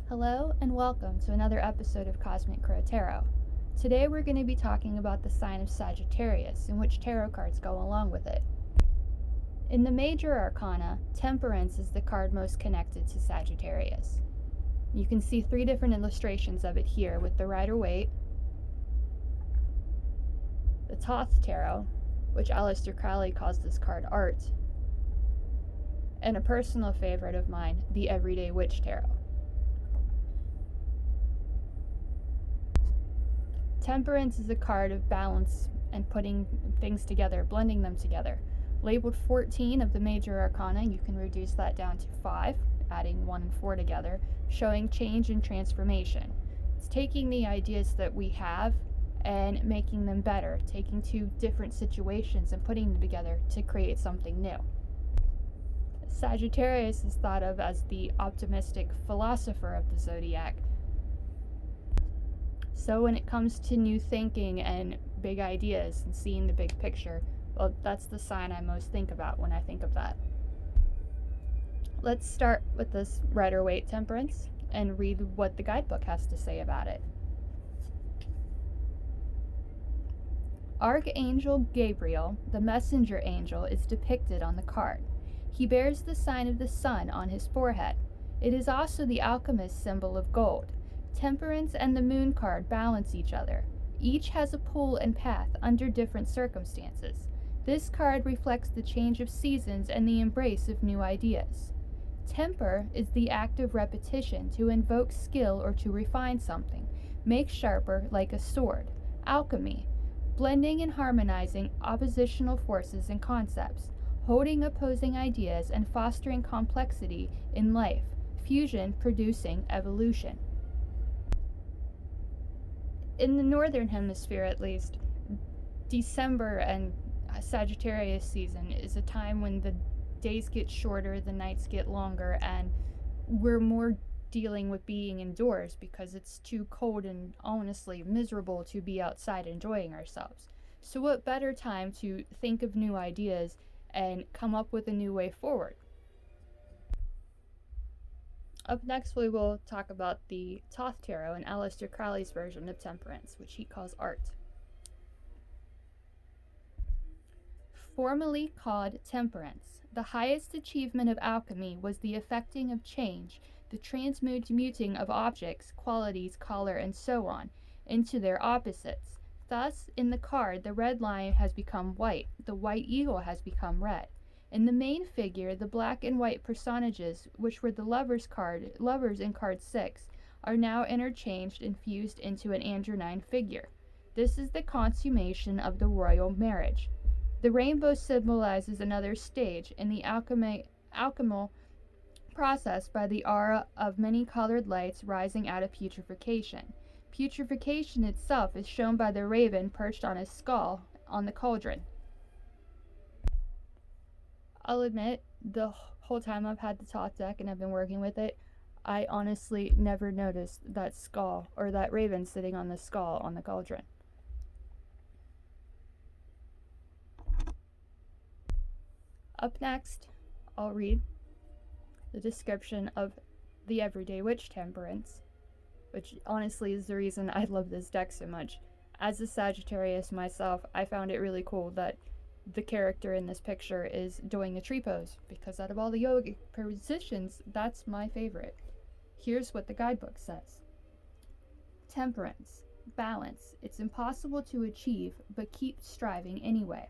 Hello and welcome to another episode of Cosmic Crow Tarot. Today we're going to be talking about the sign of Sagittarius and which tarot cards go along with it. In the major arcana, Temperance is the card most connected to Sagittarius. You can see three different illustrations of it here with the Rider-Waite, the Thoth Tarot, which Aleister Crowley calls this card art, and a personal favorite of mine, the Everyday Witch Tarot. Temperance is a card of balance and putting things together, blending them together. Labeled 14 of the major arcana, you can reduce that down to 5, adding 1 and 4 together, showing change and transformation. It's taking the ideas that we have and making them better, taking two different situations and putting them together to create something new. Sagittarius is thought of as the optimistic philosopher of the Zodiac. So when it comes to new thinking and big ideas and seeing the big picture, well, that's the sign I most think about when I think of that. Let's start with this Rider-Waite Temperance and read what the guidebook has to say about it. Archangel Gabriel, the messenger angel, is depicted on the card. He bears the sign of the sun on his forehead. It is also the alchemist symbol of gold. Temperance and the moon card balance each other. Each has a pull and path under different circumstances. This card reflects the change of seasons and the embrace of new ideas. Temper is the act of repetition to invoke skill or to refine something, make sharper like a sword. Alchemy, blending and harmonizing oppositional forces and concepts, holding opposing ideas and fostering complexity in life, fusion producing evolution. In the northern hemisphere, at least, December and Sagittarius season is a time when the days get shorter, the nights get longer, and we're more dealing with being indoors because it's too cold and honestly miserable to be outside enjoying ourselves. So what better time to think of new ideas and come up with a new way forward? Up next, we will talk about the Thoth Tarot and Aleister Crowley's version of Temperance, which he calls art. Formerly called Temperance, the highest achievement of alchemy was the effecting of change, the transmuting of objects, qualities, color, and so on, into their opposites. Thus, in the card, the red lion has become white, the white eagle has become red. In the main figure, the black and white personages, which were the lovers in card 6, are now interchanged and fused into an androgyne figure. This is the consummation of the royal marriage. The rainbow symbolizes another stage in the alchemical process by the aura of many colored lights rising out of putrefaction. Putrefaction itself is shown by the raven perched on his skull on the cauldron. I'll admit, the whole time I've had the Thoth deck and I've been working with it, I honestly never noticed that skull or that raven sitting on the skull on the cauldron. Up next, I'll read the description of the Everyday Witch Temperance, which honestly is the reason I love this deck so much. As a Sagittarius myself, I found it really cool that the character in this picture is doing the tree pose, because out of all the yogic positions, that's my favorite. Here's what the guidebook says. Temperance, balance. It's impossible to achieve, but keep striving anyway.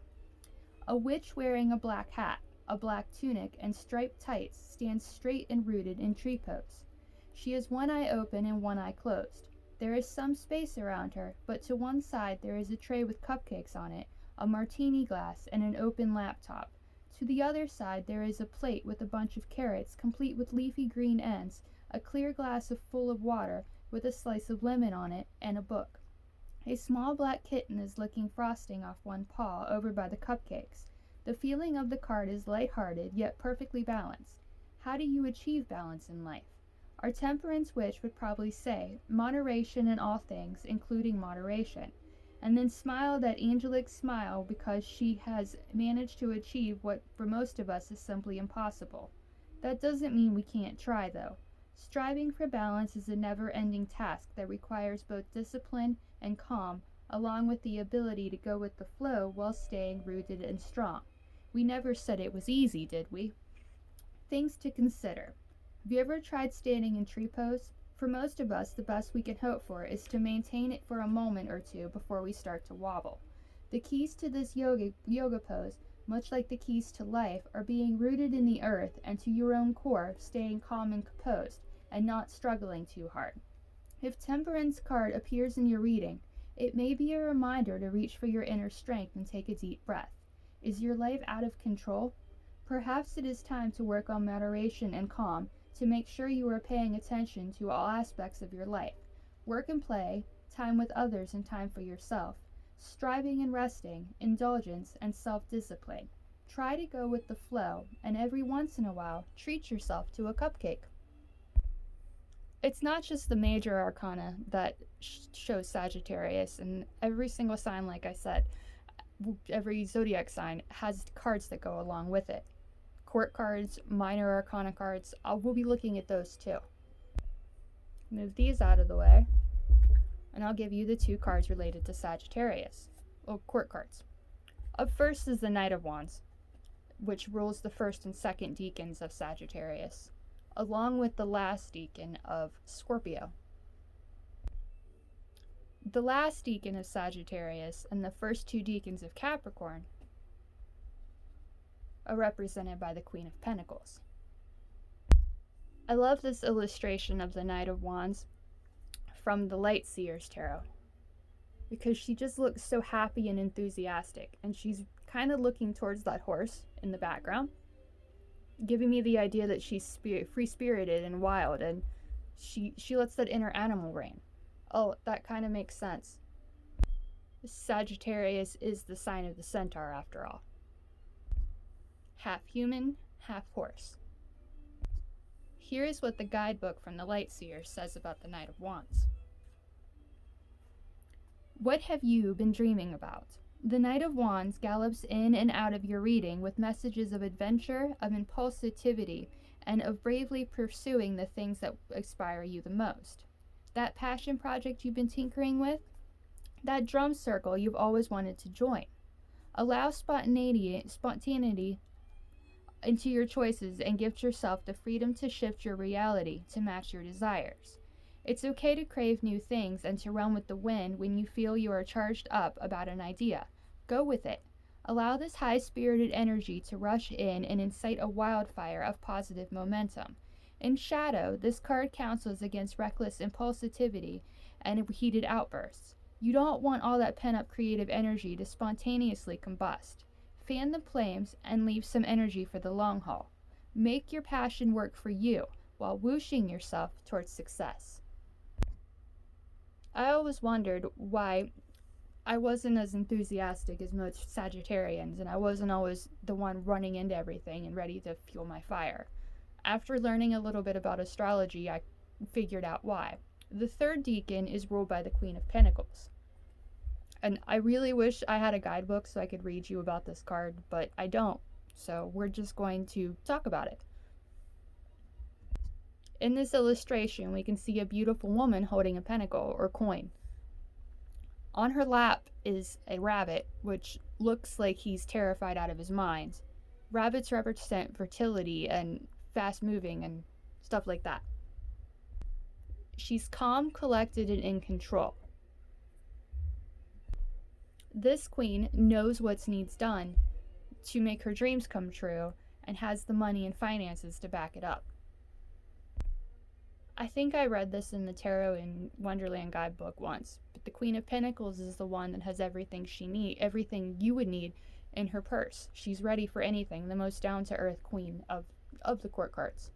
A witch wearing a black hat, a black tunic, and striped tights stands straight and rooted in tree pose. She has one eye open and one eye closed. There is some space around her, but to one side there is a tray with cupcakes on it, a martini glass, and an open laptop. To the other side there is a plate with a bunch of carrots, complete with leafy green ends, a clear glass full of water with a slice of lemon on it, and a book. A small black kitten is licking frosting off one paw over by the cupcakes. The feeling of the card is lighthearted, yet perfectly balanced. How do you achieve balance in life? Our temperance witch would probably say, moderation in all things, including moderation, and then smile that angelic smile because she has managed to achieve what for most of us is simply impossible. That doesn't mean we can't try, though. Striving for balance is a never-ending task that requires both discipline and calm, along with the ability to go with the flow while staying rooted and strong. We never said it was easy, did we? Things to consider. Have you ever tried standing in tree pose? For most of us, the best we can hope for is to maintain it for a moment or two before we start to wobble. The keys to this yoga pose, much like the keys to life, are being rooted in the earth and to your own core, staying calm and composed, and not struggling too hard. If Temperance card appears in your reading, it may be a reminder to reach for your inner strength and take a deep breath. Is your life out of control? Perhaps it is time to work on moderation and calm to make sure you are paying attention to all aspects of your life. Work and play, time with others and time for yourself, striving and resting, indulgence, and self-discipline. Try to go with the flow, and every once in a while, treat yourself to a cupcake. It's not just the major arcana that shows Sagittarius, and every single sign, like I said, every zodiac sign has cards that go along with it. Court cards, minor arcana cards, we'll be looking at those too. Move these out of the way, and I'll give you the two cards related to Sagittarius. Well, court cards. Up first is the Knight of Wands, which rules the first and second decans of Sagittarius, along with the last decan of Scorpio. The last decan of Sagittarius and the first two decans of Capricorn are represented by the Queen of Pentacles. I love this illustration of the Knight of Wands from the Light Seer's Tarot, because she just looks so happy and enthusiastic, and she's kind of looking towards that horse in the background, giving me the idea that she's free-spirited and wild, and she lets that inner animal reign. Oh, that kind of makes sense. Sagittarius is the sign of the centaur, after all. Half human, half horse. Here is what the guidebook from the Light Seer says about the Knight of Wands. What have you been dreaming about? The Knight of Wands gallops in and out of your reading with messages of adventure, of impulsivity, and of bravely pursuing the things that inspire you the most. That passion project you've been tinkering with? That drum circle you've always wanted to join? Allow spontaneity into your choices and give yourself the freedom to shift your reality to match your desires. It's okay to crave new things and to run with the wind when you feel you are charged up about an idea. Go with it. Allow this high-spirited energy to rush in and incite a wildfire of positive momentum. In shadow, this card counsels against reckless impulsivity and heated outbursts. You don't want all that pent-up creative energy to spontaneously combust. Fan the flames and leave some energy for the long haul. Make your passion work for you while whooshing yourself towards success. I always wondered why I wasn't as enthusiastic as most Sagittarians, and I wasn't always the one running into everything and ready to fuel my fire. After learning a little bit about astrology, I figured out why. The third decan is ruled by the Queen of Pentacles. And I really wish I had a guidebook so I could read you about this card, but I don't. So we're just going to talk about it. In this illustration, we can see a beautiful woman holding a pentacle or coin. On her lap is a rabbit, which looks like he's terrified out of his mind. Rabbits represent fertility and fast moving and stuff like that. She's calm, collected, and in control. This queen knows what needs done to make her dreams come true and has the money and finances to back it up. I think I read this in the Tarot in Wonderland guidebook once, but the Queen of Pentacles is the one that has everything everything you would need in her purse. She's ready for anything, the most down-to-earth queen of the court cards.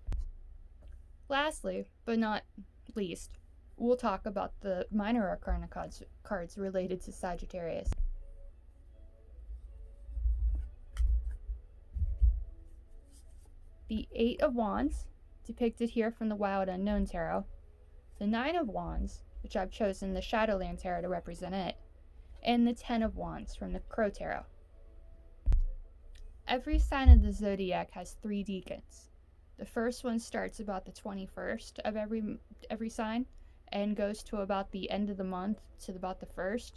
Lastly, but not least, we'll talk about the minor arcana cards related to Sagittarius. The Eight of Wands, depicted here from the Wild Unknown Tarot. The Nine of Wands, which I've chosen the Shadowland Tarot to represent it. And the Ten of Wands from the Crow Tarot. Every sign of the Zodiac has three decans. The first one starts about the 21st of every sign and goes to about the end of the month to about the 1st.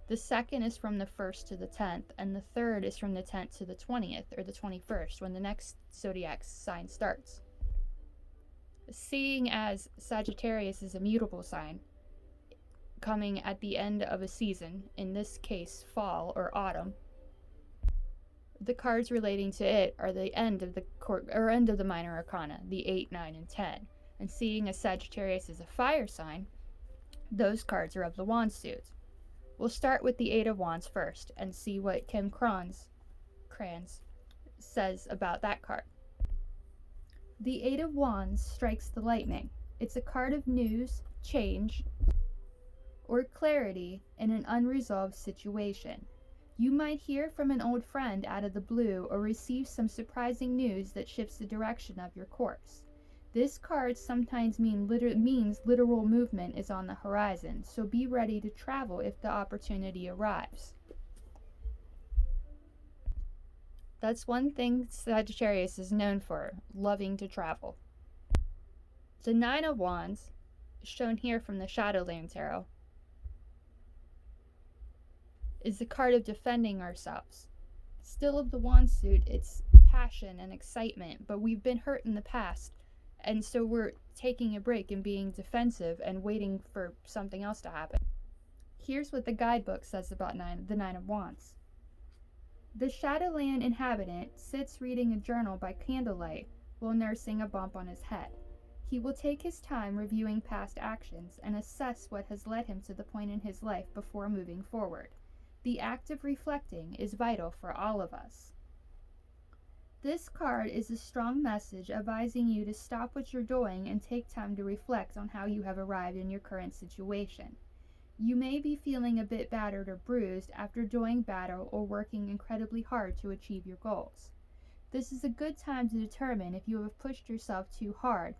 The second is from the 1st to the 10th, and the third is from the 10th to the 20th or the 21st when the next zodiac sign starts. Seeing as Sagittarius is a mutable sign, coming at the end of a season, in this case fall or autumn, the cards relating to it are the end of the minor arcana, the 8, 9, and 10. And seeing as Sagittarius is a fire sign, those cards are of the wand suit. We'll start with the 8 of Wands first and see what Kim Kranz says about that card. The 8 of Wands strikes the lightning. It's a card of news, change, or clarity in an unresolved situation. You might hear from an old friend out of the blue or receive some surprising news that shifts the direction of your course. This card sometimes means literal movement is on the horizon, so be ready to travel if the opportunity arrives. That's one thing Sagittarius is known for, loving to travel. The 9 of Wands, shown here from the Shadowland Tarot, is the card of defending ourselves. Still of the wand suit, it's passion and excitement, but we've been hurt in the past, and so we're taking a break and being defensive and waiting for something else to happen. Here's what the guidebook says about the 9 of Wands. The Shadowland inhabitant sits reading a journal by candlelight while nursing a bump on his head. He will take his time reviewing past actions and assess what has led him to the point in his life before moving forward. The act of reflecting is vital for all of us. This card is a strong message advising you to stop what you're doing and take time to reflect on how you have arrived in your current situation. You may be feeling a bit battered or bruised after doing battle or working incredibly hard to achieve your goals. This is a good time to determine if you have pushed yourself too hard